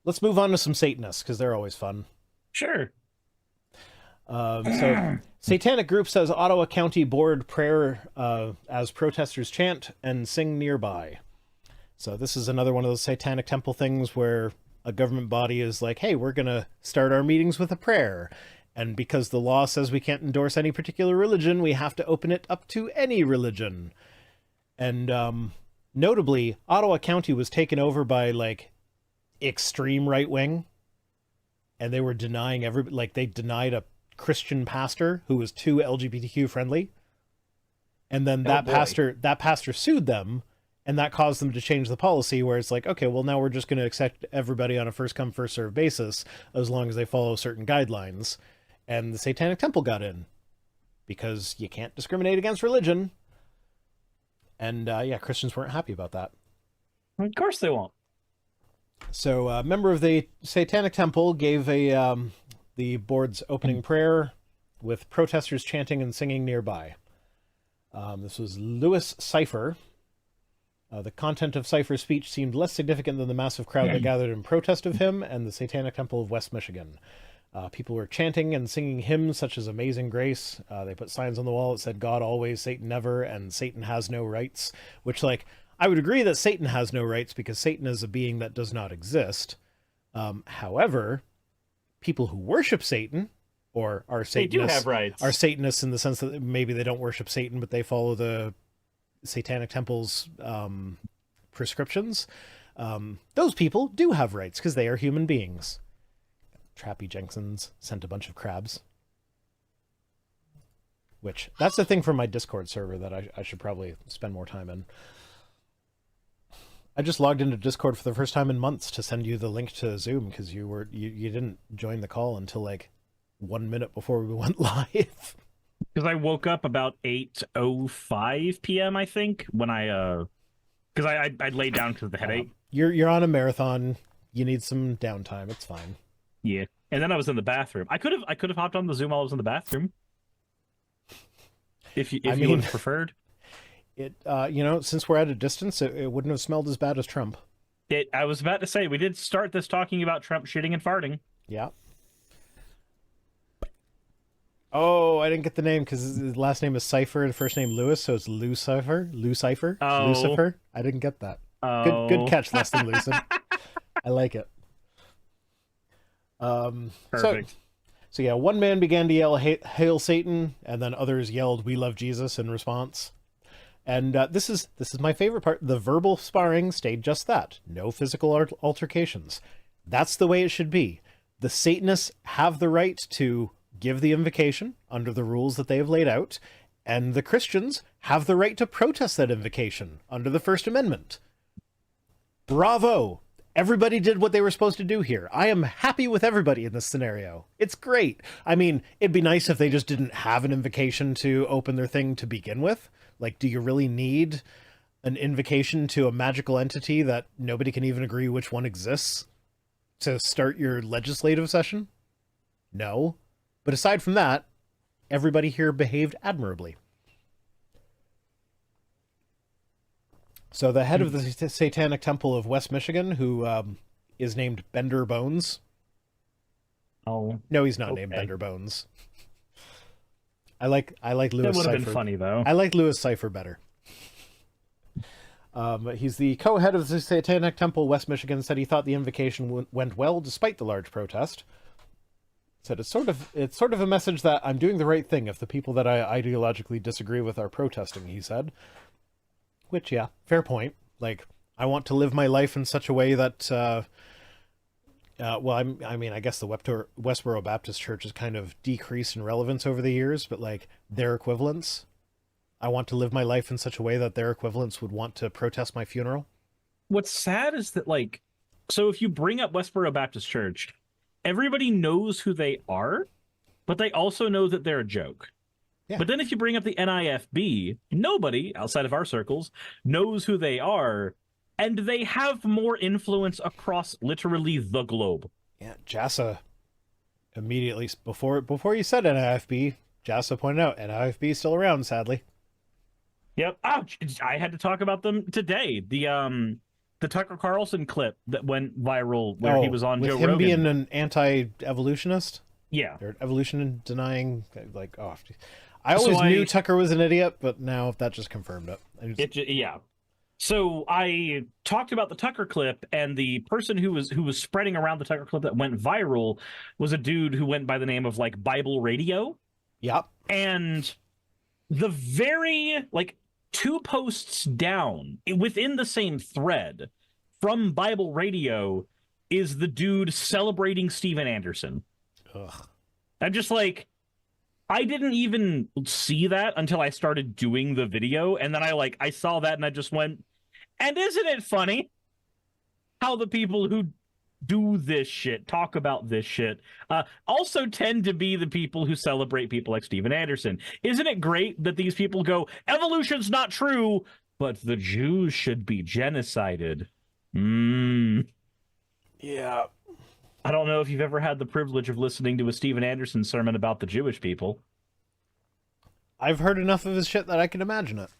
let's move on to some Satanists, because they're always fun. Sure. So, Satanic group says Ottawa County Board prayer as protesters chant and sing nearby. So this is another one of those Satanic Temple things where a government body is like, hey, we're going to start our meetings with a prayer. And because the law says we can't endorse any particular religion, we have to open it up to any religion. And notably, Ottawa County was taken over by, like, extreme right wing. And they were denying they denied a Christian pastor who was too LGBTQ friendly. And then that pastor sued them, and that caused them to change the policy where it's like, okay, well, now we're just going to accept everybody on a first come, first serve basis as long as they follow certain guidelines. And the Satanic Temple got in because you can't discriminate against religion. And Christians weren't happy about that. Of course they won't. So a member of the Satanic Temple gave the board's opening prayer with protesters chanting and singing nearby. This was Louis Cypher. The content of Cypher's speech seemed less significant than the massive crowd that gathered in protest of him and the Satanic Temple of West Michigan. People were chanting and singing hymns such as Amazing Grace. They put signs on the wall that said, God always, Satan never, and Satan has no rights. Which, like, I would agree that Satan has no rights because Satan is a being that does not exist. However, people who worship Satan, or are Satanists, they do have rights. Are Satanists in the sense that maybe they don't worship Satan, but they follow the Satanic Temple's prescriptions. Those people do have rights because they are human beings. Trappy Jenkinsons sent a bunch of crabs. Which, that's the thing from my Discord server that I should probably spend more time in. I just logged into Discord for the first time in months to send you the link to Zoom because you didn't join the call until like 1 minute before we went live. Because I woke up about 8:05 p.m. I think when because I laid down because of the headache. You're on a marathon. You need some downtime. It's fine. Yeah, and then I was in the bathroom. I could have hopped on the Zoom while I was in the bathroom. If you would have preferred. It since we're at a distance, it wouldn't have smelled as bad as Trump. I was about to say we did start this talking about Trump shitting and farting. Yeah. Oh, I didn't get the name because his last name is Cypher and first name Lewis, so it's Lou Cypher. Lou Cypher. Oh. Lucifer. I didn't get that. Oh. Good catch, less than Lucid. I like it. Perfect. So yeah, one man began to yell, "Hail Satan," and then others yelled, "We love Jesus" in response. And this is my favorite part. The verbal sparring stayed just that. No physical altercations. That's the way it should be. The Satanists have the right to give the invocation under the rules that they have laid out, and the Christians have the right to protest that invocation under the First Amendment. Bravo! Everybody did what they were supposed to do here. I am happy with everybody in this scenario. It's great. I mean, it'd be nice if they just didn't have an invocation to open their thing to begin with. Like, do you really need an invocation to a magical entity that nobody can even agree which one exists to start your legislative session? No. But aside from that, everybody here behaved admirably. So the head of the Satanic Temple of West Michigan, who is named Bender Bones. Oh. No, he's not named Bender Bones. I like Louis Cypher. That would have been funny, though. I like Louis Cypher better. He's the co-head of the Satanic Temple West Michigan, said he thought the invocation went well despite the large protest. Said it's sort of a message that I'm doing the right thing if the people that I ideologically disagree with are protesting, he said. Which, yeah, fair point. Like, I want to live my life in such a way that, I guess the Westboro Baptist Church has kind of decreased in relevance over the years, but, like, their equivalents, I want to live my life in such a way that their equivalents would want to protest my funeral. What's sad is that, like, so if you bring up Westboro Baptist Church, everybody knows who they are, but they also know that they're a joke. Yeah. But then if you bring up the NIFB, nobody outside of our circles knows who they are, and they have more influence across literally the globe. Yeah, JASA immediately, before you said NIFB, JASA pointed out NIFB is still around, sadly. Yep. Ouch. I had to talk about them today. The the Tucker Carlson clip that went viral where he was on with Joe him Rogan. being an anti-evolutionist? Yeah. Or evolution denying, like, oh. I always knew Tucker was an idiot, but now that just confirmed it. Yeah. So I talked about the Tucker clip, and the person who was spreading around the Tucker clip that went viral was a dude who went by the name of like Bible Radio. Yep. And the very like 2 posts down within the same thread from Bible Radio is the dude celebrating Steven Anderson. Ugh. I'm just like, I didn't even see that until I started doing the video, and then I saw that and I just went, and isn't it funny how the people who do this shit, talk about this shit, also tend to be the people who celebrate people like Steven Anderson. Isn't it great that these people go, evolution's not true, but the Jews should be genocided? Yeah. I don't know if you've ever had the privilege of listening to a Steven Anderson sermon about the Jewish people. I've heard enough of his shit that I can imagine it.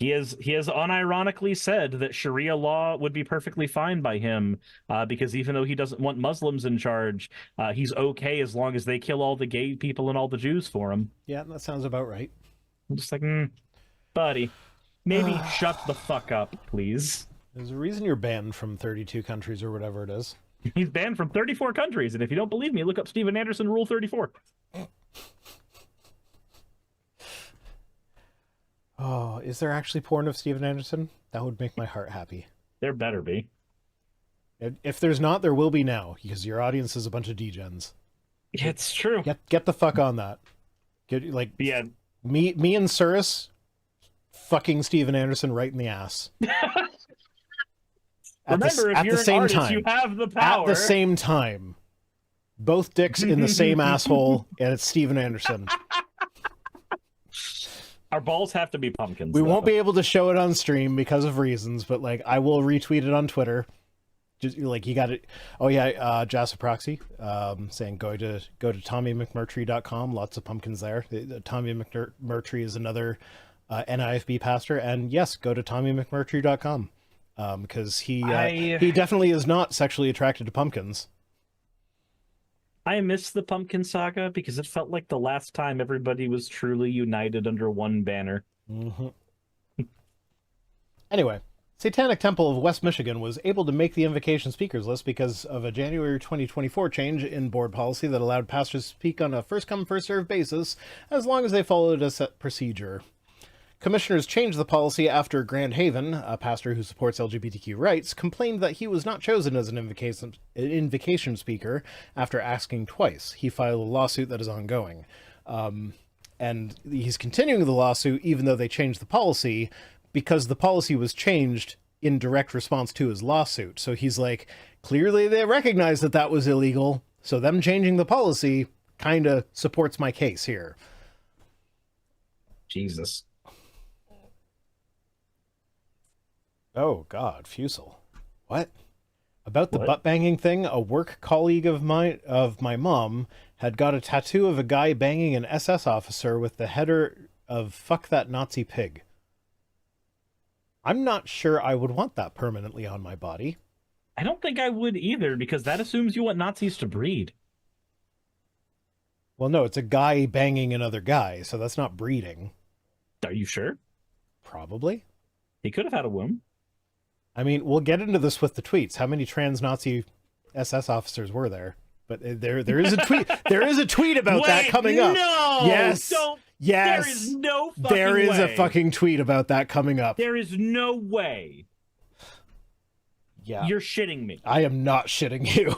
He has unironically said that Sharia law would be perfectly fine by him because even though he doesn't want Muslims in charge, he's okay as long as they kill all the gay people and all the Jews for him. Yeah, that sounds about right. I'm just like, buddy, maybe shut the fuck up, please. There's a reason you're banned from 32 countries or whatever it is. He's banned from 34 countries, and if you don't believe me, look up Steven Anderson Rule 34. Oh, is there actually porn of Steven Anderson? That would make my heart happy. There better be. If there's not, there will be now, because your audience is a bunch of degens. It's true. Get the fuck on that. Yeah. Me and Suris fucking Steven Anderson right in the ass. Remember, if you're an artist, you have the power. At the same time. Both dicks in the same asshole, and it's Steven Anderson. Our balls have to be pumpkins. We won't be able to show it on stream because of reasons, but like I will retweet it on Twitter. Just like you got it. Oh yeah, Jassa Proxy saying go to TommyMcMurtry.com. Lots of pumpkins there. Tommy McMurtry is another NIFB pastor, and yes, go to TommyMcMurtry.com because he definitely is not sexually attracted to pumpkins. I miss the Pumpkin Saga because it felt like the last time everybody was truly united under one banner. Mm-hmm. Anyway, Satanic Temple of West Michigan was able to make the invocation speakers list because of a January 2024 change in board policy that allowed pastors to speak on a first-come, first-served basis as long as they followed a set procedure. Commissioners changed the policy after Grand Haven, a pastor who supports LGBTQ rights, complained that he was not chosen as an invocation speaker after asking twice. He filed a lawsuit that is ongoing. And he's continuing the lawsuit even though they changed the policy because the policy was changed in direct response to his lawsuit. So he's like, clearly they recognize that that was illegal, so them changing the policy kind of supports my case here. Jesus. Oh, God, Fusel. What? About the butt-banging thing, a work colleague of my mom had got a tattoo of a guy banging an SS officer with the header of "fuck that Nazi pig." I'm not sure I would want that permanently on my body. I don't think I would either, because that assumes you want Nazis to breed. Well, no, it's a guy banging another guy, so that's not breeding. Are you sure? Probably. He could have had a womb. I mean, we'll get into this with the tweets. How many trans Nazi SS officers were there? But there is a tweet. There is a tweet about that coming up. No, yes, yes. There is no fucking way. There is a fucking tweet about that coming up. There is no way. Yeah, you're shitting me. I am not shitting you.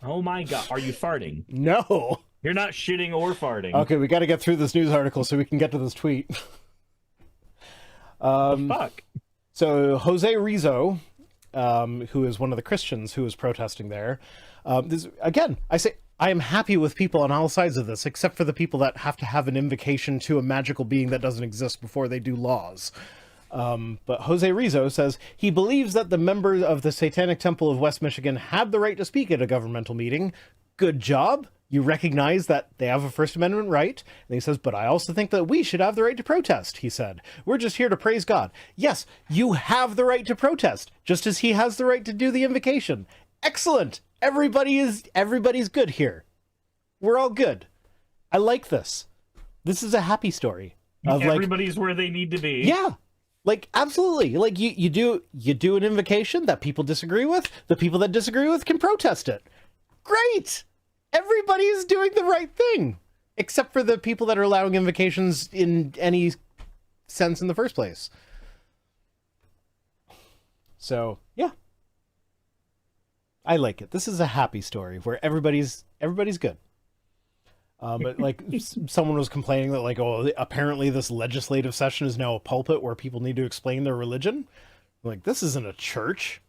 Oh my God, are you farting? No, you're not shitting or farting. Okay, we got to get through this news article so we can get to this tweet. Fuck. So Jose Rizzo, who is one of the Christians who was protesting there, again, I say I am happy with people on all sides of this, except for the people that have to have an invocation to a magical being that doesn't exist before they do laws. But Jose Rizzo says he believes that the members of the Satanic Temple of West Michigan had the right to speak at a governmental meeting. good job. You recognize that they have a First Amendment right. And he says, but I also think that we should have the right to protest, he said. We're just here to praise God. Yes, you have the right to protest, just as he has the right to do the invocation. Excellent. Everybody's good here. We're all good. I like this. This is a happy story. Of Everybody's where they need to be. Yeah. Like, absolutely. Like, you do an invocation that people disagree with. The people that disagree with can protest it. Great. Everybody is doing the right thing, except for the people that are allowing invocations in any sense in the first place. So, yeah. I like it. This is a happy story where everybody's good. But like someone was complaining that like, oh, apparently this legislative session is now a pulpit where people need to explain their religion. Like, this isn't a church.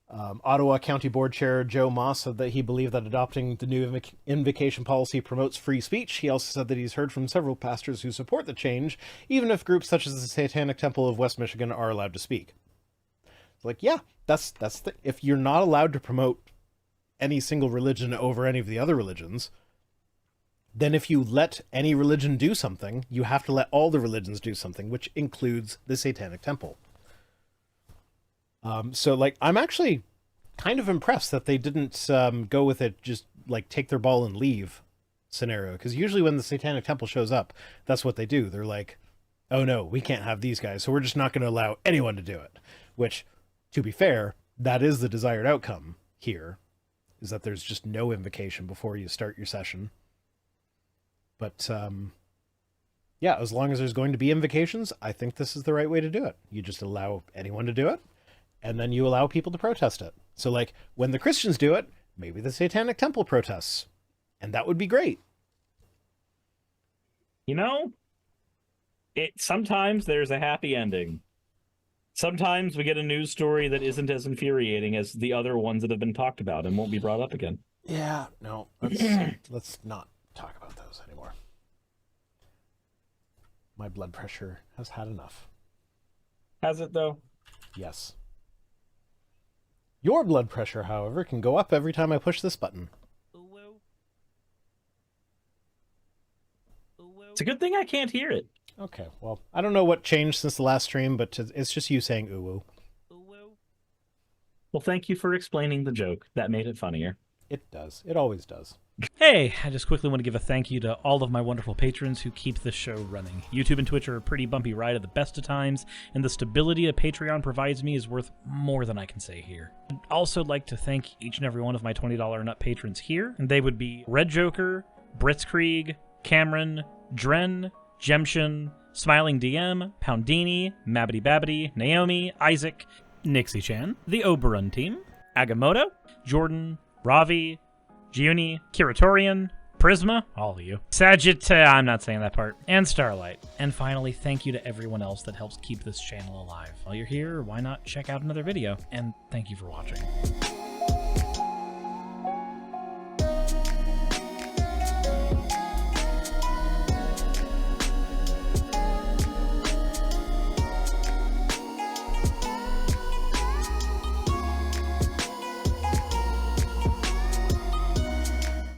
Ottawa County Board Chair Joe Moss said that he believed that adopting the new invocation policy promotes free speech. He also said that he's heard from several pastors who support the change, even if groups such as the Satanic Temple of West Michigan are allowed to speak. It's like, yeah, if you're not allowed to promote any single religion over any of the other religions, then if you let any religion do something, you have to let all the religions do something, which includes the Satanic Temple. So, like, I'm actually kind of impressed that they didn't go with it, just, like, take their ball and leave scenario. Because usually when the Satanic Temple shows up, that's what they do. They're like, oh no, we can't have these guys, so we're just not going to allow anyone to do it. Which, to be fair, that is the desired outcome here, is that there's just no invocation before you start your session. But, yeah, as long as there's going to be invocations, I think this is the right way to do it. You just allow anyone to do it, and then you allow people to protest it. So, like, when the Christians do it, maybe the Satanic Temple protests. And that would be great. You know, sometimes there's a happy ending. Sometimes we get a news story that isn't as infuriating as the other ones that have been talked about and won't be brought up again. Yeah, no, let's not talk about those anymore. My blood pressure has had enough. Has it, though? Yes. Your blood pressure, however, can go up every time I push this button. It's a good thing I can't hear it. Okay, well, I don't know what changed since the last stream, but it's just you saying ooh. Well, thank you for explaining the joke. That made it funnier. It does. It always does. Hey, I just quickly want to give a thank you to all of my wonderful patrons who keep this show running. YouTube and Twitch are a pretty bumpy ride at the best of times, and the stability a Patreon provides me is worth more than I can say here. I'd also like to thank each and every one of my $20 and up patrons here, and they would be Red Joker, Britzkrieg, Cameron, Dren, Jemshin, Smiling DM, Poundini, Mabbity Babbity, Naomi, Isaac, Nixie Chan, the Oberon team, Agamotto, Jordan, Ravi, Giuni, Kiratorian, Prisma, all of you, I'm not saying that part, and Starlight. And finally, thank you to everyone else that helps keep this channel alive. While you're here, why not check out another video? And thank you for watching.